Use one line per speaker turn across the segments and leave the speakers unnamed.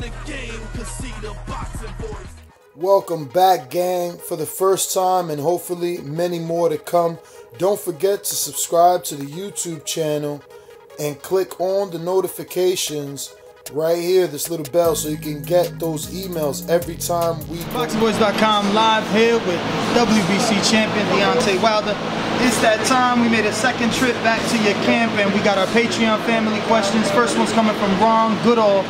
the game, cause see the boxing voice.
Welcome back, gang, for the first time and hopefully many more to come. Don't forget to subscribe to the YouTube channel and click on the notifications right here, this little bell, so you can get those emails every time we go.
ThaBoxingvoice.com live here with WBC champion Deontay Wilder. It's that time. We made a second trip back to your camp and we got our Patreon family questions. First one's coming from Ron Goodall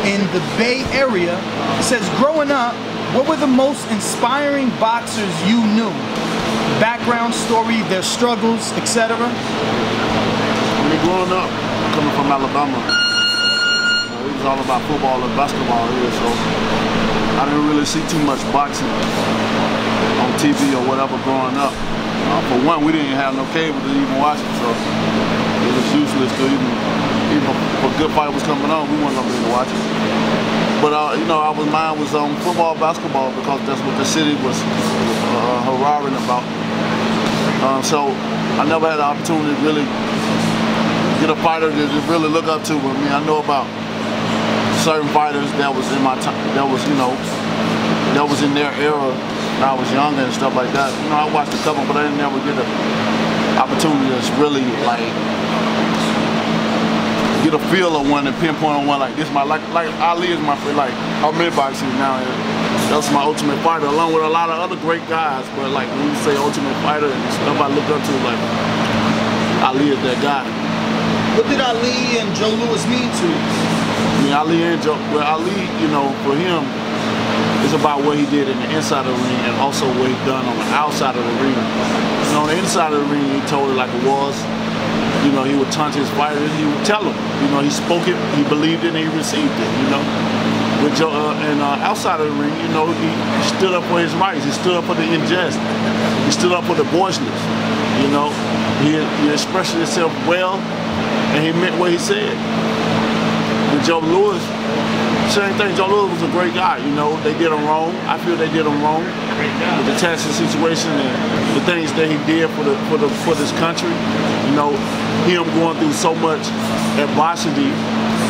in the Bay Area. It says, growing up, what were the most inspiring boxers you knew? Background story, their struggles, etc.
I mean, growing up, coming from Alabama, it was all about football and basketball here, so I didn't really see too much boxing on TV or whatever growing up. For one, we didn't have no cable to even watch it, so it was useless to even if a good fight was coming on, we weren't gonna be able to watch it. But you know, our mind was on football, basketball, because that's what the city was hurrahing about. So I never had the opportunity to really get a fighter to really look up to. I mean, I know about certain fighters that was in my time, that was, you know, that was in their era when I was younger and stuff like that. You know, I watched a couple, but I didn't ever get the opportunity to really like get a feel of one and pinpoint on one like this. Like Ali is my favorite. Like I'm mid-boxing now. That's my ultimate fighter, along with a lot of other great guys. But like when you say ultimate fighter and stuff, I look up to, like Ali is that guy.
What did Ali and Joe Louis mean to you?
I mean, Ali and Joe. Well, Ali, you know, for him, it's about what he did in the inside of the ring and also what he done on the outside of the ring. You know, on the inside of the ring, he told it like it was. You know, he would taunt his fighters, he would tell them. You know, he spoke it, he believed it, and he received it, you know. With Joe, and outside of the ring, you know, he stood up for his rights. He stood up for the unjust. He stood up for the voiceless, you know. He expressed himself well, and he meant what he said. With Joe Louis, same thing. Joe Louis was a great guy, you know. They did him wrong. I feel they did him wrong with the Texas situation and the things that he did for this country. You know, him going through so much adversity.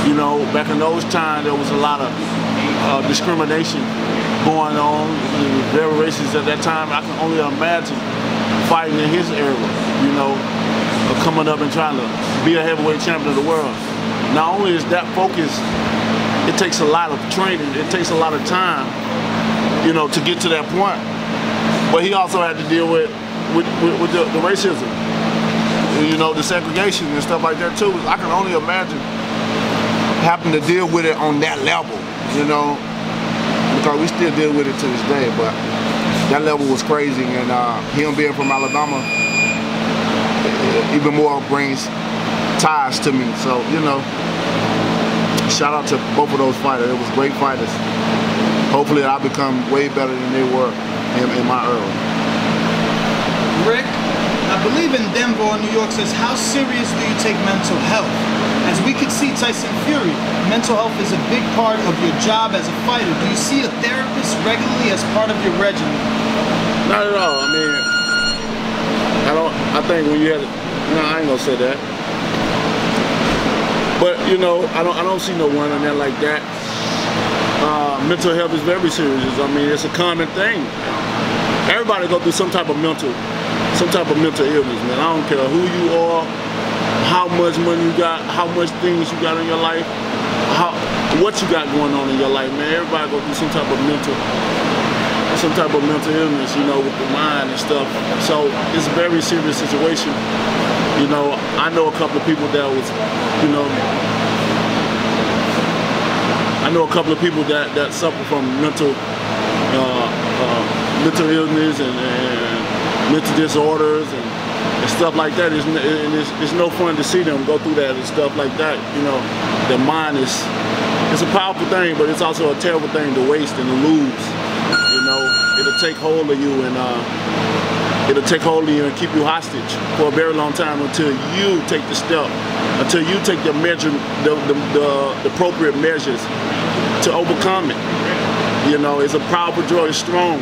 You know, back in those times there was a lot of discrimination going on. He was very racist at that time. I can only imagine fighting in his era. You know, coming up and trying to be a heavyweight champion of the world. Not only is that focus, it takes a lot of training, it takes a lot of time, you know, to get to that point. But he also had to deal with the racism, you know, the segregation and stuff like that too. I can only imagine having to deal with it on that level, you know, because we still deal with it to this day. But that level was crazy, and him being from Alabama, even more brings ties to me. So, you know, shout out to both of those fighters. It was great fighters. Hopefully I become way better than they were in my era.
Rick, I believe in Denver, New York, says, how serious do you take mental health? As we can see Tyson Fury, mental health is a big part of your job as a fighter. Do you see a therapist regularly as part of your regimen?
Not at all. I mean, I think when you had, no, I ain't gonna say that. But you know, I don't see no one on there like that. Mental health is very serious. I mean, it's a common thing. Everybody go through some type of mental illness, man. I don't care who you are, how much money you got, how much things you got in your life, what you got going on in your life, man. Everybody go through some type of mental illness, you know, with the mind and stuff. So it's a very serious situation. You know, I know a couple of people that was, you know, I know a couple of people that suffer from mental illness and mental disorders and stuff like that. It's no fun to see them go through that and stuff like that. You know, the mind it's a powerful thing, but it's also a terrible thing to waste and to lose. You know, it'll take hold of you and it'll take hold of you and keep you hostage for a very long time until you take the step, until you take the appropriate measures to overcome it. You know, it's a powerful drug, it's strong.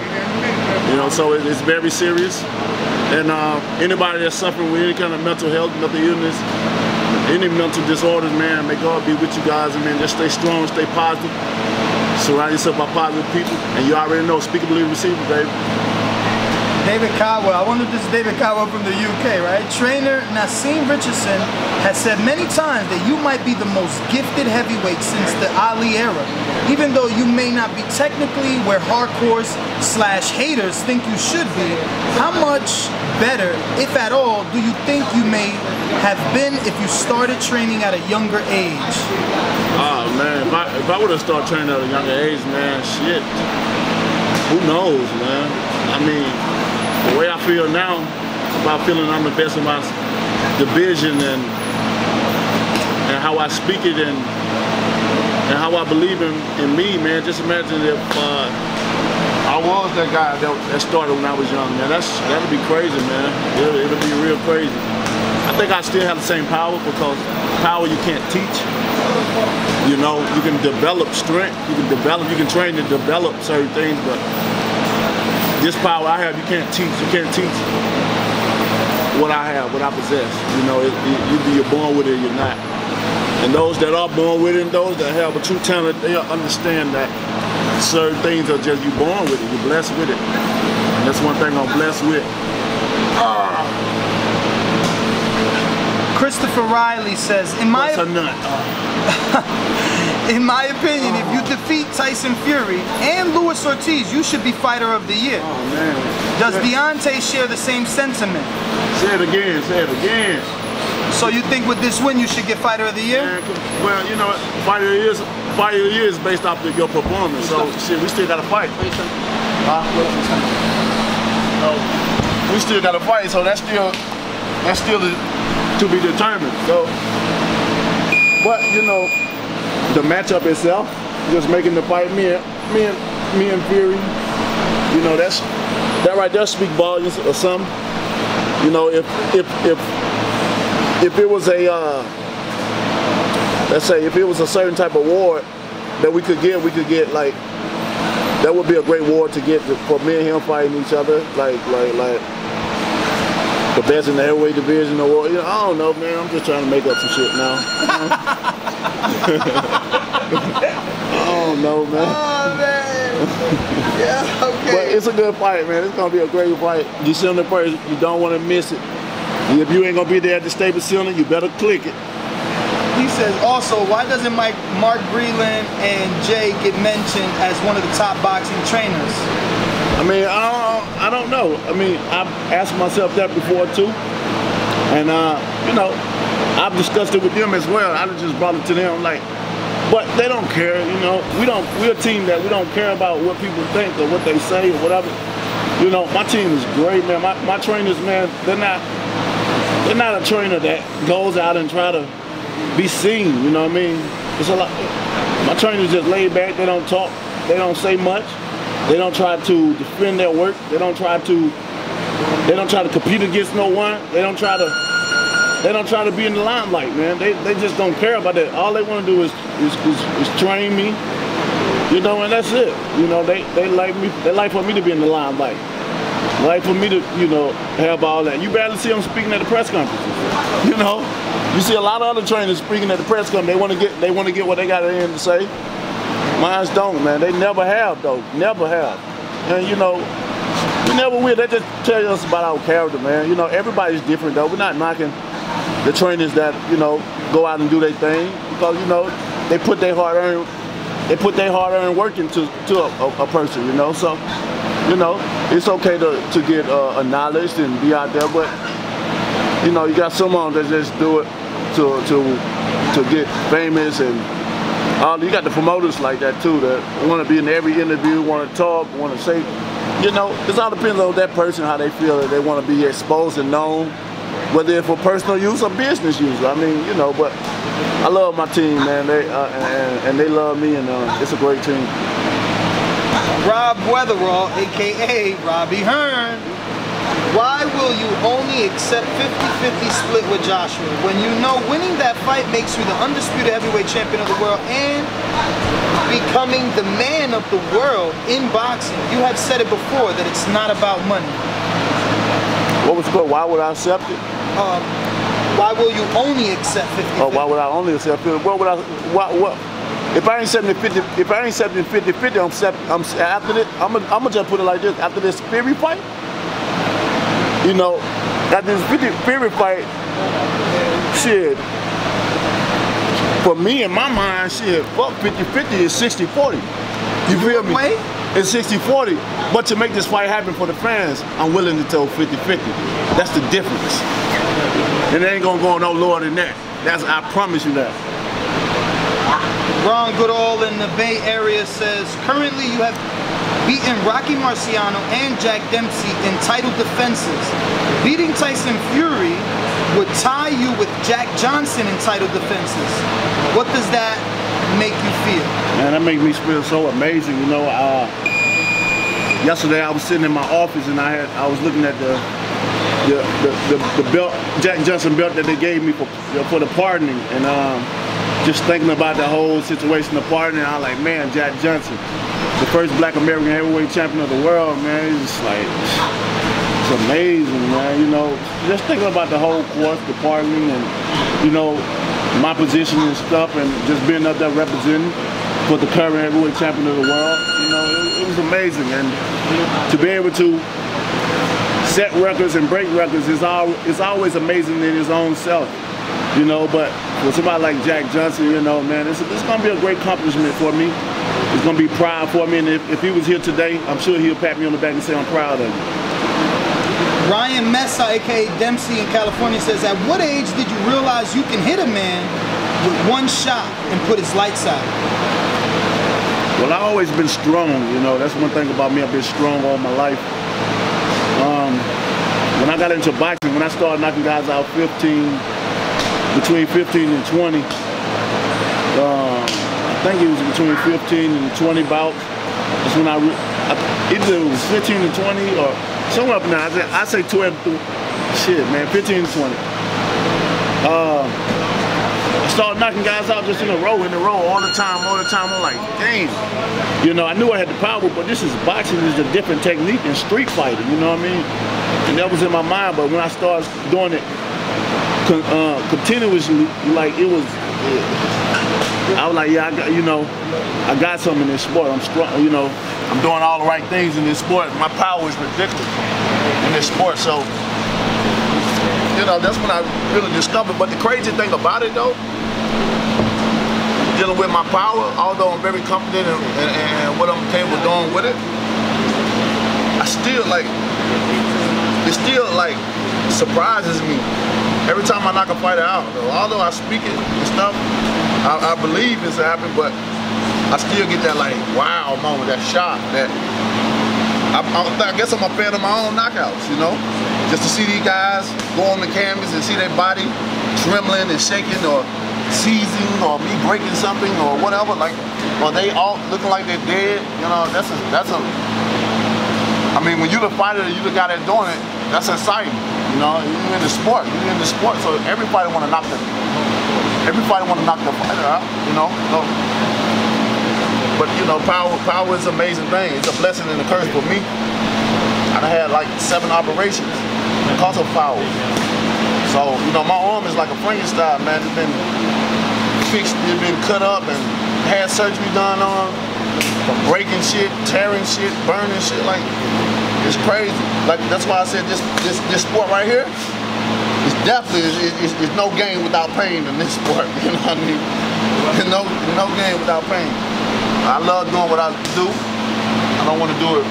You know, so it's very serious. And anybody that's suffering with any kind of mental health, mental illness, any mental disorders, man, may God be with you guys, and man, just stay strong, stay positive. Surround yourself by positive people, and you already know, speak, believe, receive, baby.
David Caldwell, I wonder if this is David Caldwell from the UK, right? Trainer Nassim Richardson has said many times that you might be the most gifted heavyweight since the Ali era. Even though you may not be technically where hardcores/haters think you should be, how much better, if at all, do you think you may have been if you started training at a younger age?
Oh man, if I would have started training at a younger age, man, shit, who knows, man? I mean, the way I feel now about feeling I'm the best in my division and how I speak it and how I believe in me, man. Just imagine if I was that guy that started when I was young, man. That'd be crazy, man. It'll be real crazy. I think I still have the same power because power you can't teach. You know, you can develop strength, you can train to develop certain things, but this power I have, you can't teach. You can't teach what I have, what I possess. You know, either you're born with it or you're not. And those that are born with it and those that have a true talent, they'll understand that certain things are just you born with it. You're blessed with it. And that's one thing I'm blessed with.
Christopher Riley says, in my opinion, if you defeat Tyson Fury and Luis Ortiz, you should be Fighter of the Year.
Oh, man.
Does Deontay share the same sentiment?
Say it again, say it again.
So you think with this win you should get Fighter of the Year?
Man, well, you know, Fighter of the Year is based off of your performance. So shit, we still gotta fight. We still gotta fight, so that's still to be determined. So, but you know, the matchup itself, just making the fight, me and Fury, you know, that right there speak volumes or something. You know, if it was a let's say if it was a certain type of award that we could get like, that would be a great award to get for me and him fighting each other, like the best in the heavyweight division award. You know, I don't know, man. I'm just trying to make up some shit now. I don't know, man.
Oh man. Yeah, okay.
But it's a good fight, man. It's gonna be a great fight. December 1st, you don't want to miss it. If you ain't gonna be there at the Staples Center, you better click it.
He says also, why doesn't Mark Breland and Jay get mentioned as one of the top boxing trainers?
I mean, I don't know. I mean, I've asked myself that before too, and you know, I've discussed it with them as well. I just brought it to them, like, but they don't care. You know, we're a team that we don't care about what people think or what they say or whatever. You know, my team is great, man. My trainers, man, they're not a trainer that goes out and try to be seen. You know what I mean? It's a lot. My trainers just laid back. They don't talk. They don't say much. They don't try to defend their work. They don't try to compete against no one. They don't try to be in the limelight, man. They just don't care about that. All they want to do is train me, you know, and that's it. You know, they like me. They like for me to be in the limelight. Like for me to, you know, have all that. You barely see them speaking at the press conferences. You know, you see a lot of other trainers speaking at the press conference. They want to get what they got in to say. Mine don't, man. They never have, though. Never have. And you know, we never will. They just tell us about our character, man. You know, everybody's different, though. We're not knocking the trainers that, you know, go out and do their thing, because, you know, they put their hard-earned work into a person, you know. So, you know, it's okay to get acknowledged and be out there, but, you know, you got someone that just do it to get famous, and you got the promoters like that too, that want to be in every interview, want to talk, want to say, you know, it all depends on that person, how they feel that they want to be exposed and known, whether it's for personal use or business use. I mean, you know, but I love my team, man. And they love me, and it's a great team.
Rob Weatherall, aka Robbie Hearn. Why will you only accept 50-50 split with Joshua when you know winning that fight makes you the undisputed heavyweight champion of the world and becoming the man of the world in boxing? You have said it before that it's not about money.
What was good? Why would I accept it?
Why will you only accept 50-50?
Oh, why would I only accept it? What If I ain't 70-50, if I ain't 70-50, I'm after this. I'm gonna just put it like this: after this Fury fight, you know, after this Fury fight, shit. For me, in my mind, shit, fuck 50-50 is 60-40. You feel me?
Wait.
It's 60-40. But to make this fight happen for the fans, I'm willing to tell 50-50. That's the difference. And it ain't gonna go no lower than that. I promise you that.
Ron Goodall in the Bay Area says, currently you have beaten Rocky Marciano and Jack Dempsey in title defenses. Beating Tyson Fury would tie you with Jack Johnson in title defenses. What does that make you feel?
Man, that makes me feel so amazing. You know, yesterday I was sitting in my office and I was looking at the belt, Jack Johnson belt that they gave me for the pardoning, and just thinking about the whole situation of pardoning, I was like, man, Jack Johnson, the first Black American heavyweight champion of the world, man, it's just like, it's amazing, man. You know, just thinking about the whole course, the pardoning, and you know, my position and stuff, and just being up there representing for the current heavyweight champion of the world, you know, it was amazing, and to be able to set records and break records is always amazing in his own self, you know. But for somebody like Jack Johnson, you know, man, it's gonna be a great accomplishment for me. It's gonna be proud for me, and if he was here today, I'm sure he'll pat me on the back and say I'm proud of him.
Ryan Mesa, aka Dempsey in California, says, at what age did you realize you can hit a man with one shot and put his lights out?
Well, I've always been strong, you know. That's one thing about me. I've been strong all my life. When I got into boxing, when I started knocking guys out between 15 and 20, I think it was between 15 and 20 bouts. That's when either it was 15 to 20 or somewhere up now. I say 12 to, shit, man, 15 to 20. I started knocking guys out just in a row, all the time. I'm like, damn. You know, I knew I had the power, but this is boxing, is a different technique than street fighting, you know what I mean? And that was in my mind, but when I started doing it continuously, like I was like, yeah, I got something in this sport. I'm strong, you know, I'm doing all the right things in this sport. My power is ridiculous in this sport, so, you know, that's when I really discovered. But the crazy thing about it, though, dealing with my power, although I'm very confident in what I'm capable of doing with it, I still it still surprises me every time I knock a fighter out. Although I speak it and stuff, I believe it's happening, but I still get that like wow moment, that shock. That I guess I'm a fan of my own knockouts, you know, just to see these guys go on the canvas and see their body trembling and shaking or seizing or me breaking something or whatever, like, or they all looking like they're dead. You know, that's a. I mean, when you're the fighter, you're the guy that's doing it. That's exciting. You know, you're in the sport. You're in the sport, so everybody want to knock the fighter out. You know. So, but you know, power is an amazing thing. It's a blessing and a curse for me. I done had like 7 operations because of power. So, you know, my arm is like a Frankenstein, man. It's been fixed, it's been cut up and had surgery done on, from breaking shit, tearing shit, burning shit, like, it's crazy. Like, that's why I said this sport right here, it's definitely, it's no game without pain in this sport, you know what I mean? There's no game without pain. I love doing what I do. I don't want to do it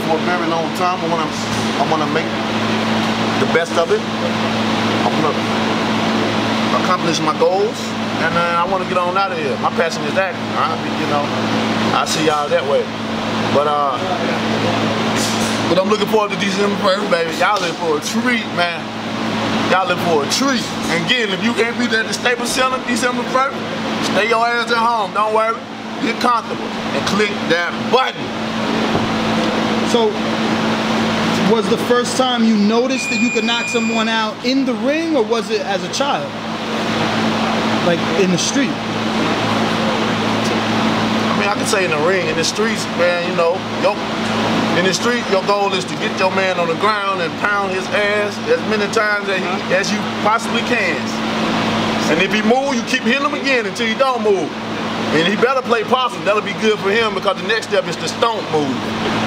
for a very long time. I want to make the best of it. I want to accomplish my goals, and I want to get on out of here. My passion is that. You know, I see y'all that way. But I'm looking forward to December 1st, baby. Y'all in for a treat, man. Y'all in for a treat. And again, if you can't be there at the Staples Center December 1st, stay your ass at home. Don't worry. Get comfortable and click that button.
So, was the first time you noticed that you could knock someone out in the ring, or was it as a child? Like in the street?
I mean, I can say in the ring. In the streets, man, you know, in the street, your goal is to get your man on the ground and pound his ass as many times as you possibly can. And if he move, you keep hitting him again until he don't move. And he better play possum. That'll be good for him because the next step is the stomp move.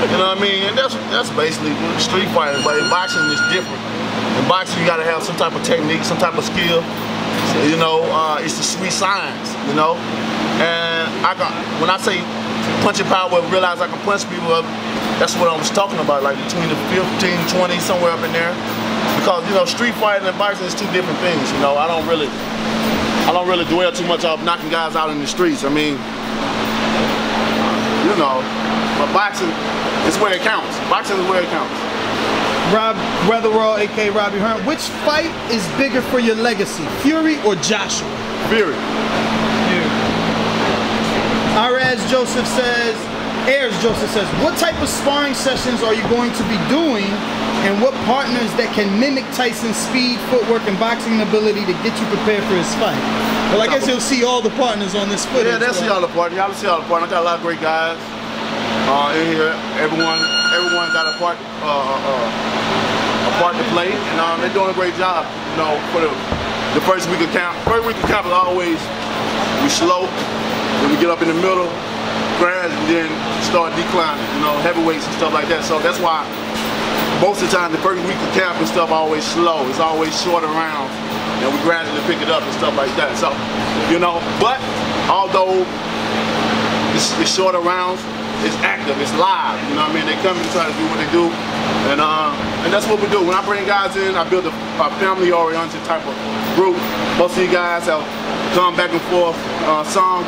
You know what I mean? And that's basically street fighting. But in boxing, it's different. In boxing, you gotta have some type of technique, some type of skill. You know, it's the sweet science. You know, and when I say punching power, realize I can punch people up. That's what I was talking about, like between the 15, 20, somewhere up in there. Because you know, street fighting and boxing is two different things. You know, I don't really dwell too much off knocking guys out in the streets. I mean, you know, but boxing is where it counts. Boxing is where it counts.
Rob Weatherall, aka Robbie Hearn, which fight is bigger for your legacy, Fury or Joshua?
Fury.
Ayers Joseph says, what type of sparring sessions are you going to be doing, and what partners that can mimic Tyson's speed, footwork, and boxing ability to get you prepared for his fight? Well, I guess you'll see all the partners on this footage.
Yeah, they'll see all the partners. Y'all see all the partners. I got a lot of great guys in here. Everyone got a part to play, and they're doing a great job. You know, for the first week of camp. First week of camp is always we slow, then we get up in the middle, grads, and then start declining. You know, heavyweights and stuff like that. So that's why most of the time the first week of camp and stuff always slow. It's always shorter rounds, and we gradually pick it up and stuff like that. So, you know, but although it's shorter rounds, it's active, it's live. You know what I mean? They come and try to do what they do, and that's what we do. When I bring guys in, I build a family-oriented type of group. Most of you guys have come back and forth. Some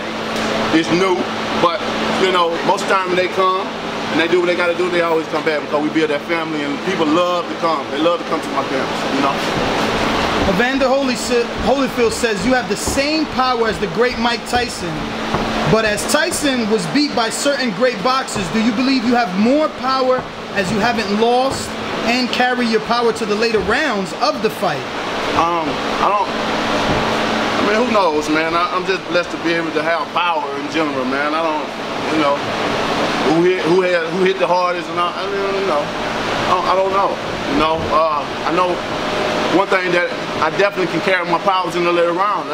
is new, but you know, most of the time when they come and they do what they got to do, they always come back because we build that family, and people love to come. They love to come to my campus. You know.
Evander Holyfield says you have the same power as the great Mike Tyson. But as Tyson was beat by certain great boxers, do you believe you have more power as you haven't lost and carry your power to the later rounds of the fight?
I mean, who knows, man? I'm just blessed to be able to have power in general, man. I don't, you know, who hit the hardest, and I don't know. I don't know. You know, I know one thing that I definitely can carry my powers in the later rounds.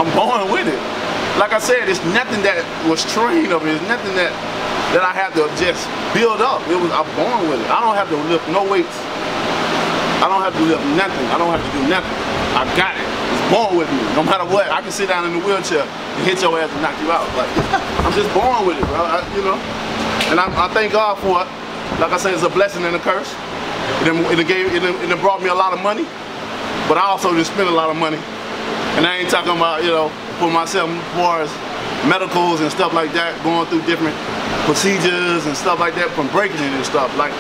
I'm born with it. Like I said, it's nothing that was trained of me. It's nothing that I had to just build up. I'm born with it. I don't have to lift no weights. I don't have to lift nothing. I don't have to do nothing. I got it. It's born with me. No matter what, I can sit down in the wheelchair and hit your ass and knock you out. Like, I'm just born with it, bro. You know. And I thank God for it. Like I said, it's a blessing and a curse. It brought me a lot of money, but I also just spent a lot of money. And I ain't talking about, you know, for myself as far as medicals and stuff like that, going through different procedures and stuff like that from breaking it and stuff. Like,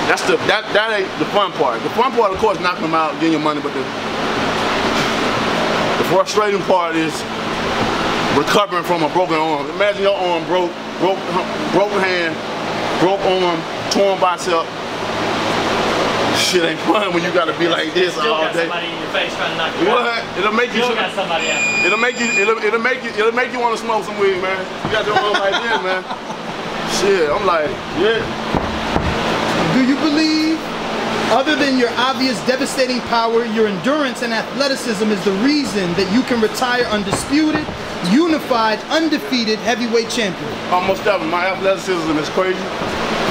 that ain't the fun part. The fun part, of course, knocking them out, getting your money, but the frustrating part is recovering from a broken arm. Imagine your arm broken hand, broke arm, torn bicep. Shit ain't fun when you gotta be like this all day.
Somebody in your face trying to knock you out.
It'll make you.
Got somebody out.
It'll make you want to smoke some weed, man. You got your arm like this, man. Shit, I'm like, yeah.
Do you believe, other than your obvious devastating power, your endurance and athleticism is the reason that you can retire undisputed, unified, undefeated heavyweight champion?
Almost definitely. My athleticism is crazy.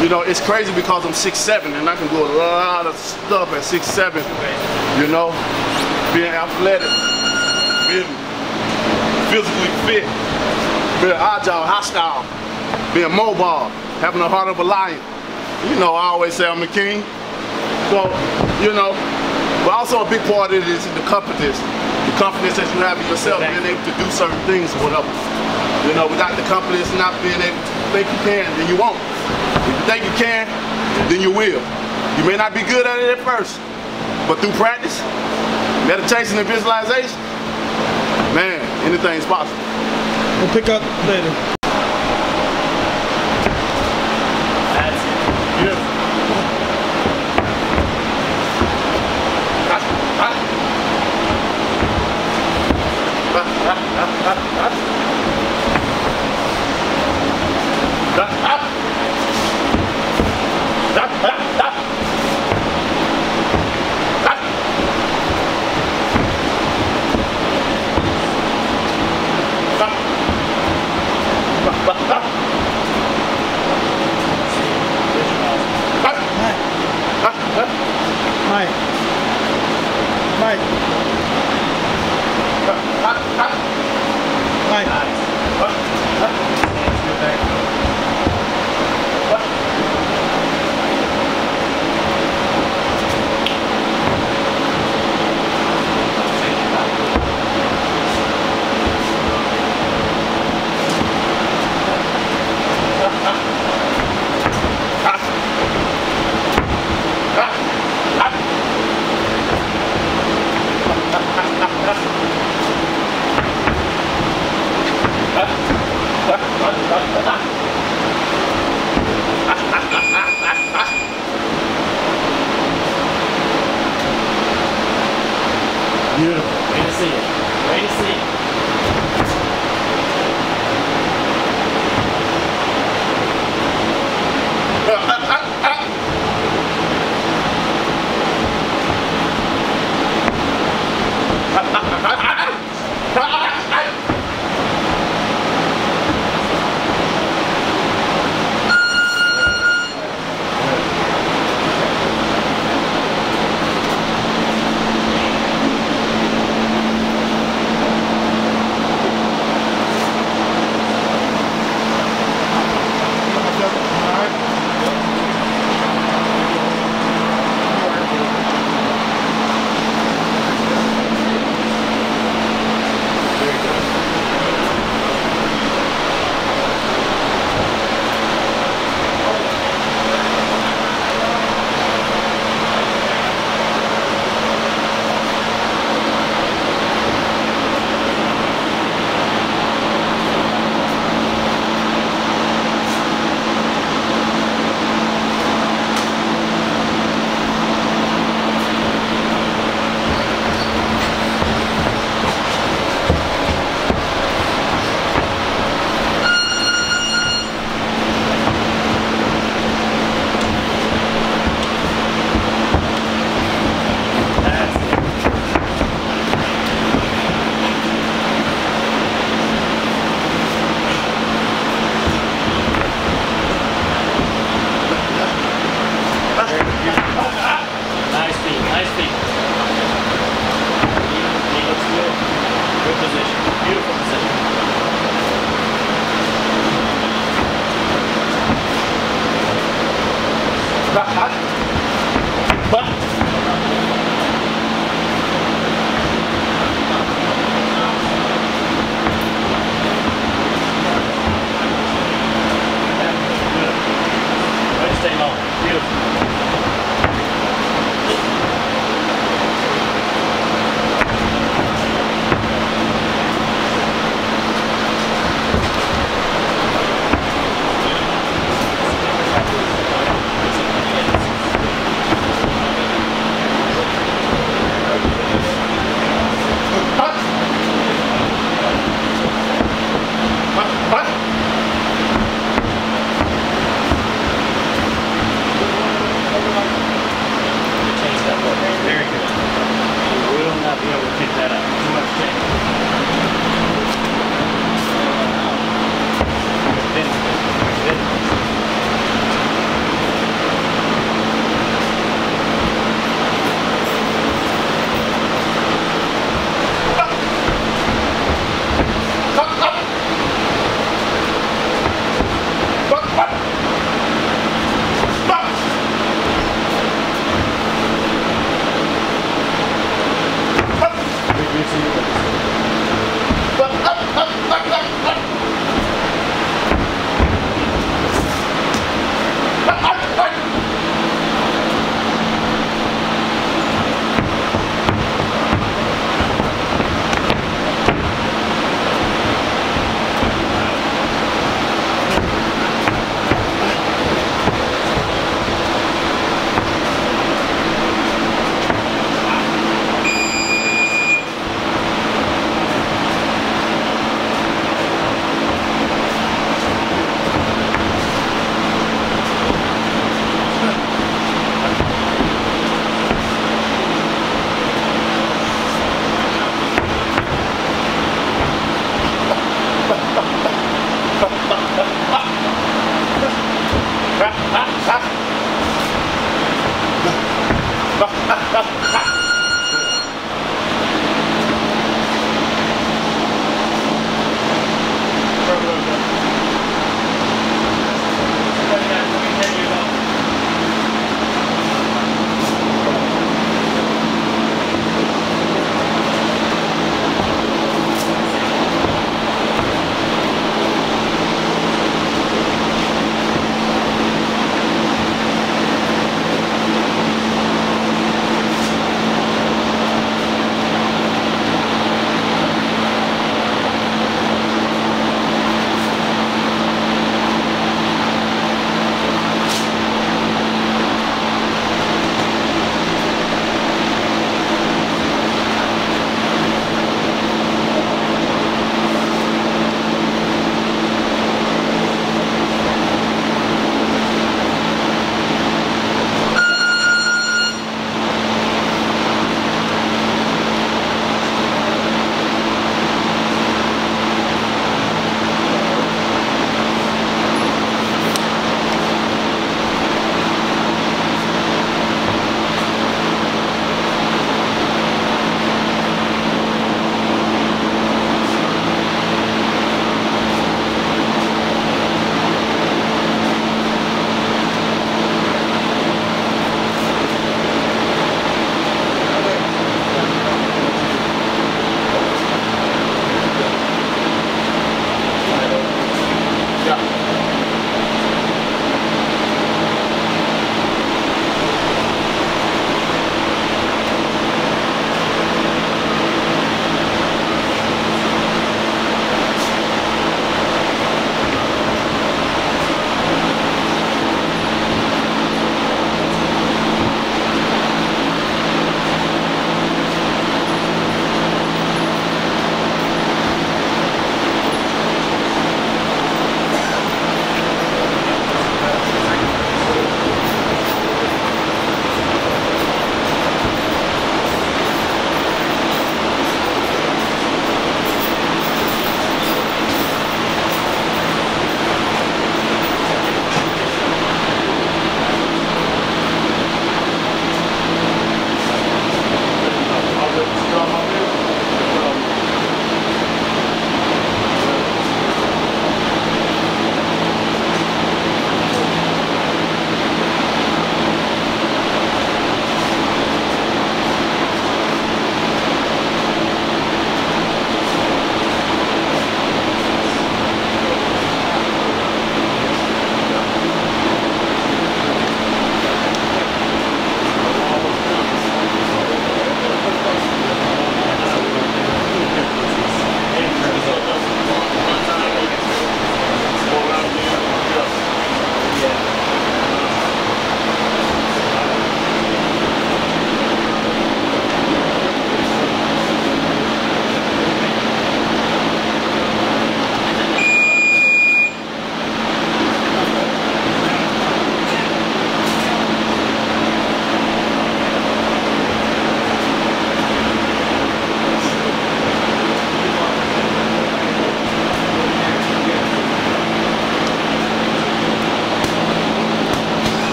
You know, it's crazy because I'm 6'7", and I can do a lot of stuff at 6'7". You know, being athletic, being physically fit, being agile, hostile, being mobile, having the heart of a lion. You know, I always say I'm a king. So, you know, but also a big part of it is the confidence. The confidence that you have in yourself, being able to do certain things or whatever. You know, without the confidence, not being able to think you can, then you won't. If you think you can, then you will. You may not be good at it at first, but through practice, meditation and visualization, man, anything's possible.
We'll pick up later.
That's it.
Beautiful.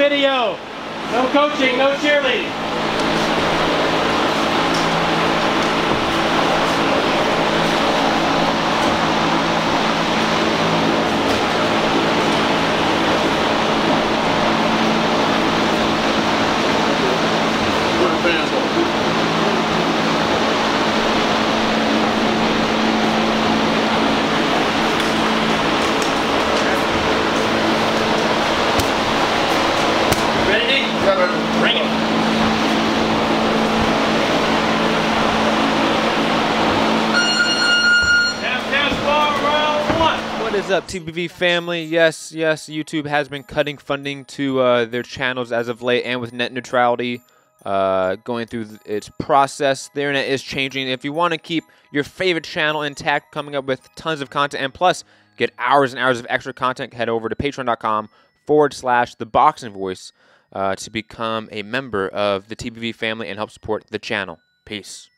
video. No coaching, no cheerleading. Bring it.
What is up, TBV family? Yes, YouTube has been cutting funding to their channels as of late, and with net neutrality going through its process, the internet is changing. If you want to keep your favorite channel intact, coming up with tons of content, and plus get hours and hours of extra content, head over to patreon.com/ThaBoxingvoice to become a member of the TBV family and help support the channel. Peace.